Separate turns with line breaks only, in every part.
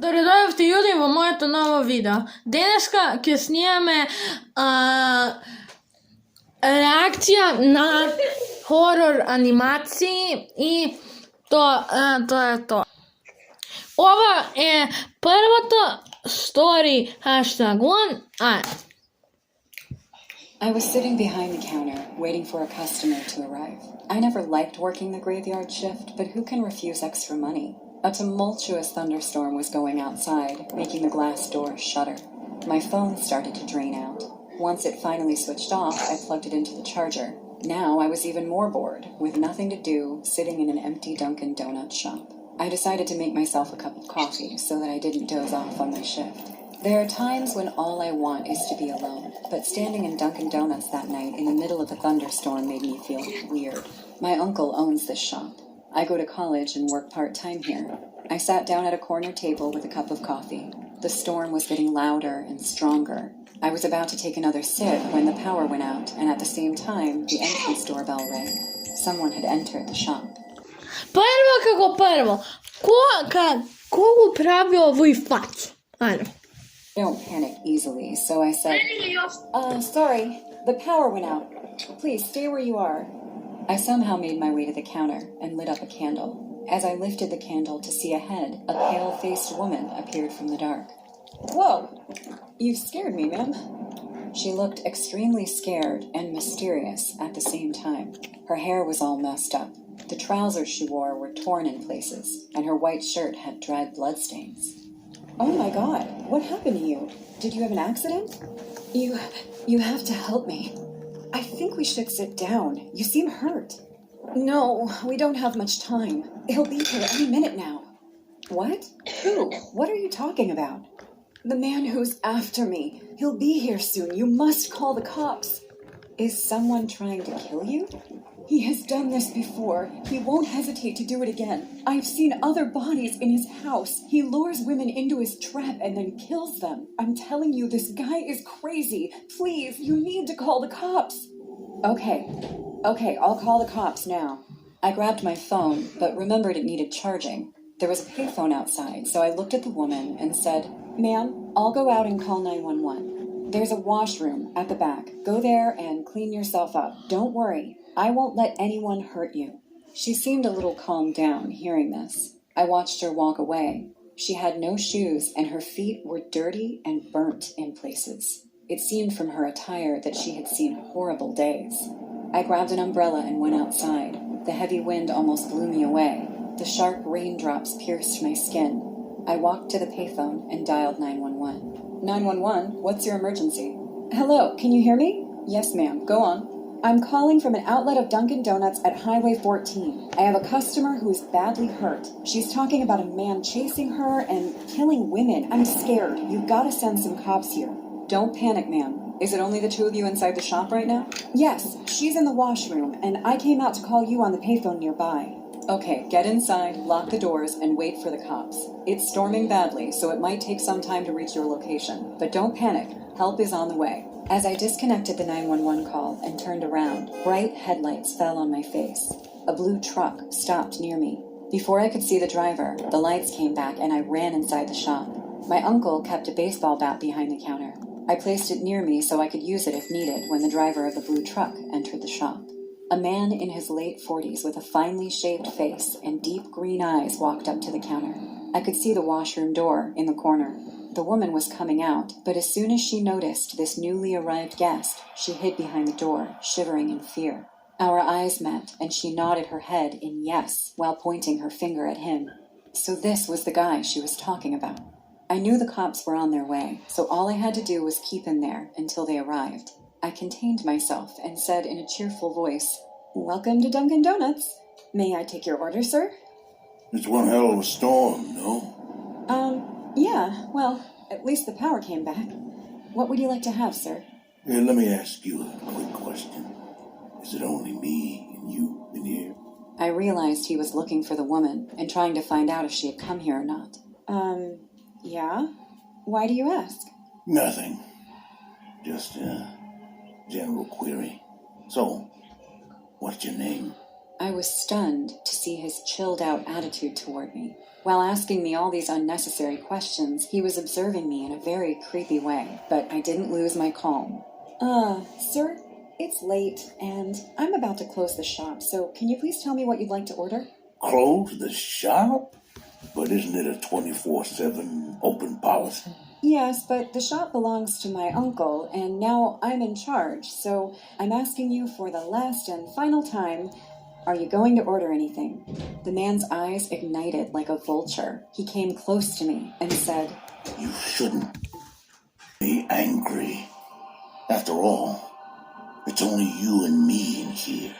Добре люди в моето ново видео. Денеска ќе снимаме реакција на хорор анимации и тоа е тоа. Ова е првото story #1.
I was sitting behind the counter, waiting for a customer to arrive. I never liked working the graveyard shift, but who can refuse extra money? A tumultuous thunderstorm was going outside, making the glass doors shudder. My phone started to drain out. Once it finally switched off, I plugged it into the charger. Now I was even more bored, with nothing to do, sitting in an empty Dunkin' Donuts shop. I decided to make myself a cup of coffee so that I didn't doze off on my shift. There are times when all I want is to be alone, but standing in Dunkin' Donuts that night in the middle of a thunderstorm made me feel weird. My uncle owns this shop. I go to college and work part-time here. I sat down at a corner table with a cup of coffee. The storm was getting louder and stronger. I was about to take another sip when the power went out, and at the same time, the entrance doorbell rang. Someone had entered the shop.
Prvo како prvo, ko го прави овој фаќ? Ајде.
Don't panic easily, so I said, sorry, the power went out. Please stay where you are. I somehow made my way to the counter and lit up a candle. As I lifted the candle to see ahead, a pale-faced woman appeared from the dark. Whoa! You scared me, ma'am. She looked extremely scared and mysterious at the same time. Her hair was all messed up. The trousers she wore were torn in places, and her white shirt had dried bloodstains. Oh my God, what happened to you? Did you have an accident? You have to help me. I think we should sit down. You seem hurt. No, we don't have much time. He'll be here any minute now. What? Who? What are you talking about? The man who's after me. He'll be here soon. You must call the cops. Is someone trying to kill you? He has done this before. He won't hesitate to do it again. I've seen other bodies in his house. He lures women into his trap and then kills them. I'm telling you, this guy is crazy. Please, you need to call the cops. Okay, I'll call the cops now. I grabbed my phone, but remembered it needed charging. There was a payphone outside, so I looked at the woman and said, Ma'am, I'll go out and call 911. There's a washroom at the back. Go there and clean yourself up. Don't worry. I won't let anyone hurt you. She seemed a little calmed down hearing this. I watched her walk away. She had no shoes and her feet were dirty and burnt in places. It seemed from her attire that she had seen horrible days. I grabbed an umbrella and went outside. The heavy wind almost blew me away. The sharp raindrops pierced my skin. I walked to the payphone and dialed 911. 911, what's your emergency? Hello, can you hear me? Yes, ma'am. Go on. I'm calling from an outlet of Dunkin' Donuts at Highway 14. I have a customer who is badly hurt. She's talking about a man chasing her and killing women. I'm scared. You've got to send some cops here. Don't panic, ma'am. Is it only the two of you inside the shop right now? Yes, she's in the washroom, and I came out to call you on the payphone nearby. Okay, get inside, lock the doors, and wait for the cops. It's storming badly, so it might take some time to reach your location. But don't panic. Help is on the way. As I disconnected the 911 call and turned around, bright headlights fell on my face. A blue truck stopped near me. Before I could see the driver, the lights came back and I ran inside the shop. My uncle kept a baseball bat behind the counter. I placed it near me so I could use it if needed when the driver of the blue truck entered the shop. A man in his late 40s with a finely shaved face and deep green eyes walked up to the counter. I could see the washroom door in the corner. The woman was coming out, but as soon as she noticed this newly arrived guest, she hid behind the door, shivering in fear. Our eyes met, and she nodded her head in yes while pointing her finger at him. So this was the guy she was talking about. I knew the cops were on their way, so all I had to do was keep him there until they arrived. I contained myself and said in a cheerful voice, Welcome to Dunkin' Donuts. May I take your order, sir?
It's one hell of a storm, no?
Yeah, well, at least the power came back. What would you like to have, sir?
Here, let me ask you a quick question. Is it only me and you in here?
I realized he was looking for the woman and trying to find out if she had come here or not. Yeah? Why do you ask?
Nothing. Just a general query. So, what's your name?
I was stunned to see his chilled-out attitude toward me. While asking me all these unnecessary questions, he was observing me in a very creepy way, but I didn't lose my calm. Sir, it's late, and I'm about to close the shop, so can you please tell me what you'd like to order?
Close the shop? But isn't it a 24/7 open policy?
Yes, but the shop belongs to my uncle, and now I'm in charge, so I'm asking you for the last and final time, are you going to order anything? The man's eyes ignited like a vulture. He came close to me and said,
You shouldn't be angry. After all, it's only you and me in here.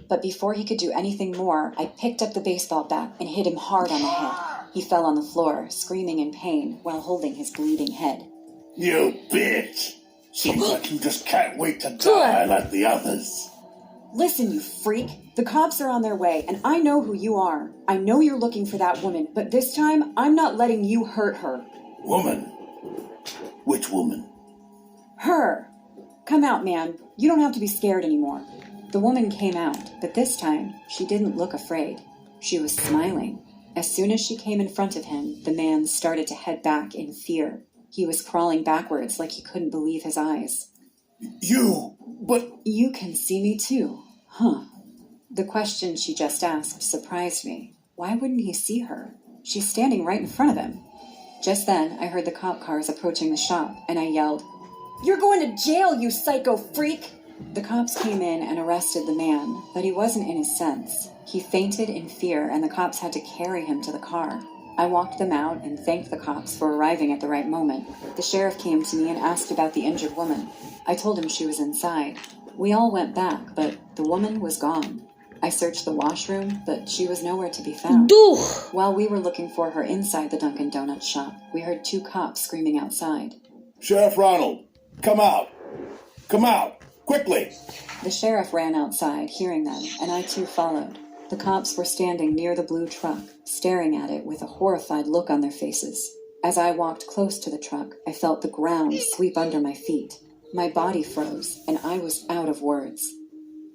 But before he could do anything more, I picked up the baseball bat and hit him hard on the head. He fell on the floor, screaming in pain while holding his bleeding head.
You bitch! Seems like you just can't wait to die like the others.
Listen, you freak. The cops are on their way, and I know who you are. I know you're looking for that woman, but this time, I'm not letting you hurt her.
Woman? Which woman?
Her. Come out, man. You don't have to be scared anymore. The woman came out, but this time, she didn't look afraid. She was smiling. As soon as she came in front of him, the man started to head back in fear. He was crawling backwards like he couldn't believe his eyes.
But...
You can see me too, huh? The question she just asked surprised me. Why wouldn't he see her? She's standing right in front of him. Just then, I heard the cop cars approaching the shop, and I yelled, You're going to jail, you psycho freak! The cops came in and arrested the man, but he wasn't in his sense. He fainted in fear, and the cops had to carry him to the car. I walked them out and thanked the cops for arriving at the right moment. The sheriff came to me and asked about the injured woman. I told him she was inside. We all went back, but the woman was gone. I searched the washroom, but she was nowhere to be found. While we were looking for her inside the Dunkin' Donuts shop, we heard 2 cops screaming outside.
Sheriff Ronald, come out! Come out! Quickly!
The sheriff ran outside, hearing them, and I too followed. The cops were standing near the blue truck, staring at it with a horrified look on their faces. As I walked close to the truck, I felt the ground sweep under my feet. My body froze, and I was out of words.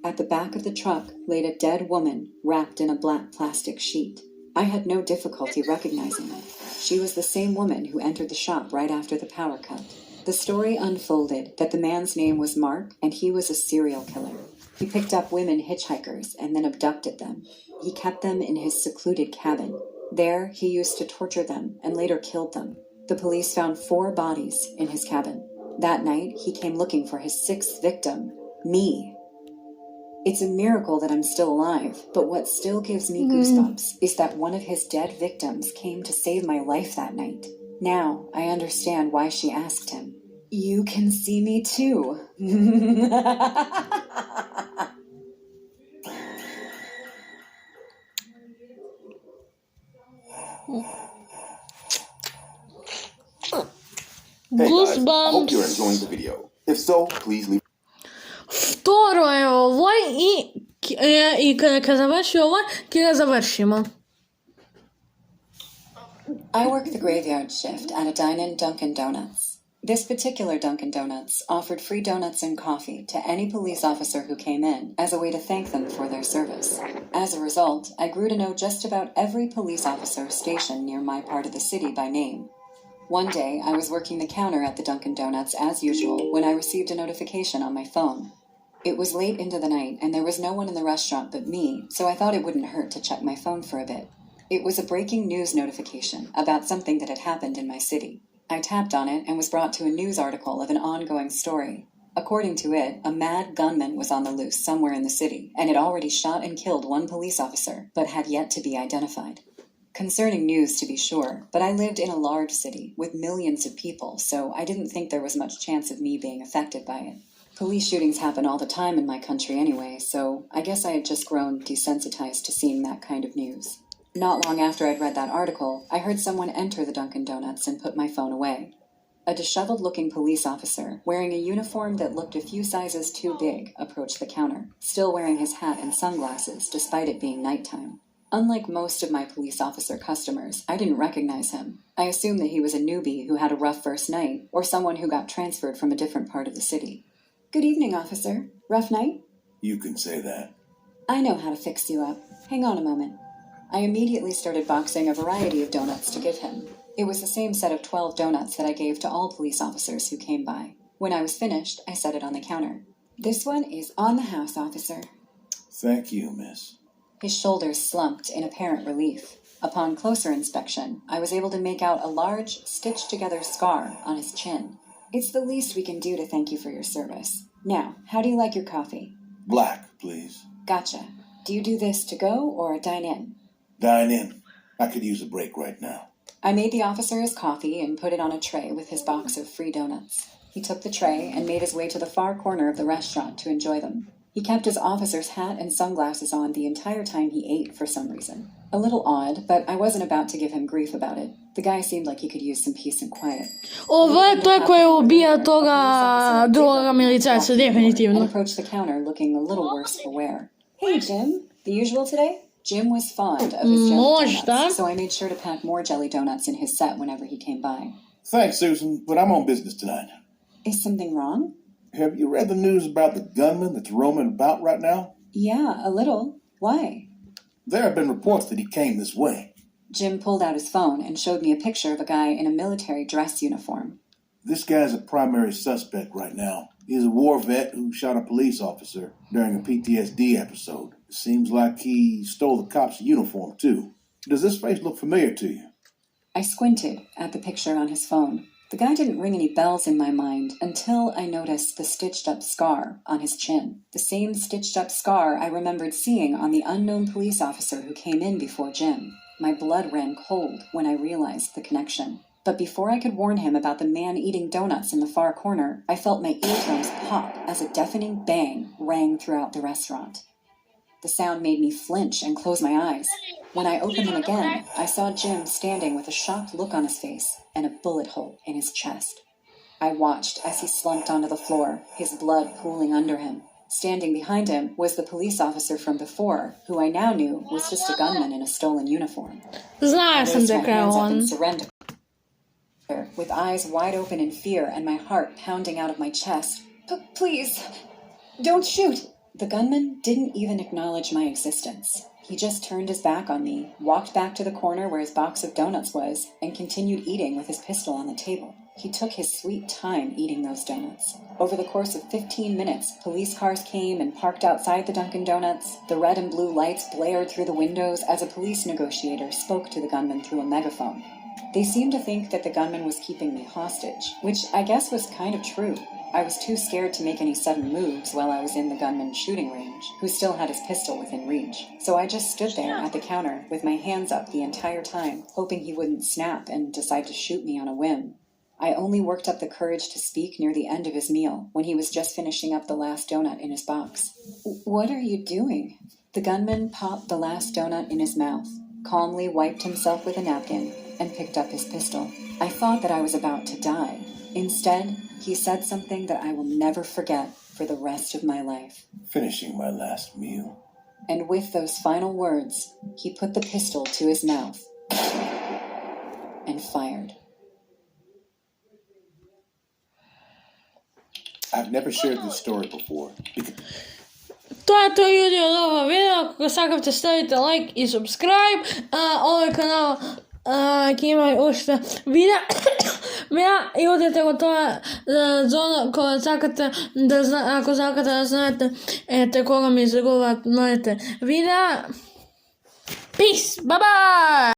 At the back of the truck laid a dead woman wrapped in a black plastic sheet. I had no difficulty recognizing her. She was the same woman who entered the shop right after the power cut. The story unfolded that the man's name was Mark, and he was a serial killer. He picked up women hitchhikers and then abducted them. He kept them in his secluded cabin. There, he used to torture them and later killed them. The police found 4 bodies in his cabin. That night, he came looking for his 6th victim, me. It's a miracle that I'm still alive, but what still gives me goosebumps is that one of his dead victims came to save my life that night. Now, I understand why she asked him. You can see me too.
Hey guys, I hope you're
Goosebumps.
enjoying the video. If so, please leave.
Второ je ovaj i kada završi ovaj, kada završimo.
I work the graveyard shift at a dine-in Dunkin' Donuts. This particular Dunkin' Donuts offered free donuts and coffee to any police officer who came in as a way to thank them for their service. As a result, I grew to know just about every police officer stationed near my part of the city by name. One day, I was working the counter at the Dunkin' Donuts as usual when I received a notification on my phone. It was late into the night and there was no one in the restaurant but me, so I thought it wouldn't hurt to check my phone for a bit. It was a breaking news notification about something that had happened in my city. I tapped on it and was brought to a news article of an ongoing story. According to it, a mad gunman was on the loose somewhere in the city and had already shot and killed 1 police officer, but had yet to be identified. Concerning news, to be sure, but I lived in a large city with millions of people, so I didn't think there was much chance of me being affected by it. Police shootings happen all the time in my country anyway, so I guess I had just grown desensitized to seeing that kind of news. Not long after I'd read that article, I heard someone enter the Dunkin' Donuts and put my phone away. A disheveled-looking police officer, wearing a uniform that looked a few sizes too big, approached the counter, still wearing his hat and sunglasses despite it being nighttime. Unlike most of my police officer customers, I didn't recognize him. I assumed that he was a newbie who had a rough first night, or someone who got transferred from a different part of the city. Good evening, officer. Rough night?
You can say that.
I know how to fix you up. Hang on a moment. I immediately started boxing a variety of donuts to give him. It was the same set of 12 donuts that I gave to all police officers who came by. When I was finished, I set it on the counter. This one is on the house, officer.
Thank you, miss.
His shoulders slumped in apparent relief. Upon closer inspection, I was able to make out a large, stitched-together scar on his chin. It's the least we can do to thank you for your service. Now, how do you like your coffee?
Black, please.
Gotcha. Do you do this to go or dine in?
Dine in. I could use a break right now.
I made the officer his coffee and put it on a tray with his box of free donuts. He took the tray and made his way to the far corner of the restaurant to enjoy them. He kept his officer's hat and sunglasses on the entire time he ate for some reason. A little odd, but I wasn't about to give him grief about it. The guy seemed like he could use some peace and quiet.
Ovo je to koje ubija toga drugoga milicajca,
And
definitivno.
approached the counter looking a little worse for wear. Hey, Jim. The usual today? Jim was fond of his jelly
Možda.
donuts, so I made sure to pack more jelly donuts in his set whenever he came by.
Thanks, Susan, but I'm on business tonight.
Is something wrong?
Have you read the news about the gunman that's roaming about right now?
Yeah, a little. Why?
There have been reports that he came this way.
Jim pulled out his phone and showed me a picture of a guy in a military dress uniform.
This guy's a primary suspect right now. He's a war vet who shot a police officer during a PTSD episode. It seems like he stole the cop's uniform, too. Does this face look familiar to you?
I squinted at the picture on his phone. The guy didn't ring any bells in my mind until I noticed the stitched-up scar on his chin. The same stitched-up scar I remembered seeing on the unknown police officer who came in before Jim. My blood ran cold when I realized the connection. But before I could warn him about the man eating donuts in the far corner, I felt my eardrums pop as a deafening bang rang throughout the restaurant. The sound made me flinch and close my eyes. When I opened them again, I saw Jim standing with a shocked look on his face and a bullet hole in his chest. I watched as he slumped onto the floor, his blood pooling under him. Standing behind him was the police officer from before, who I now knew was just a gunman in a stolen uniform.
Znao
I
sam
raised
da
my
je
hands up
on.
in surrender, with eyes wide open in fear and my heart pounding out of my chest. Please, don't shoot! The gunman didn't even acknowledge my existence. He just turned his back on me, walked back to the corner where his box of donuts was, and continued eating with his pistol on the table. He took his sweet time eating those donuts. Over the course of 15 minutes, police cars came and parked outside the Dunkin' Donuts. The red and blue lights blared through the windows as a police negotiator spoke to the gunman through a megaphone. They seemed to think that the gunman was keeping me hostage, which I guess was kind of true. I was too scared to make any sudden moves while I was in the gunman's shooting range, who still had his pistol within reach. So I just stood there at the counter with my hands up the entire time, hoping he wouldn't snap and decide to shoot me on a whim. I only worked up the courage to speak near the end of his meal, when he was just finishing up the last donut in his box. What are you doing? The gunman popped the last donut in his mouth, calmly wiped himself with a napkin, and picked up his pistol. I thought that I was about to die. Instead, he said something that I will never forget for the rest of my life.
Finishing my last meal.
And with those final words, he put the pistol to his mouth and fired.
I've never shared this story before.
To je to ljudi od ovog videa. Ako sakavte stavite like i subscribe. Ovaj kanal ki imaju ušte videa i udite go to zonu ko sakate da ako sakate da znate te koga mi izgovat možete videa. Peace, bye bye.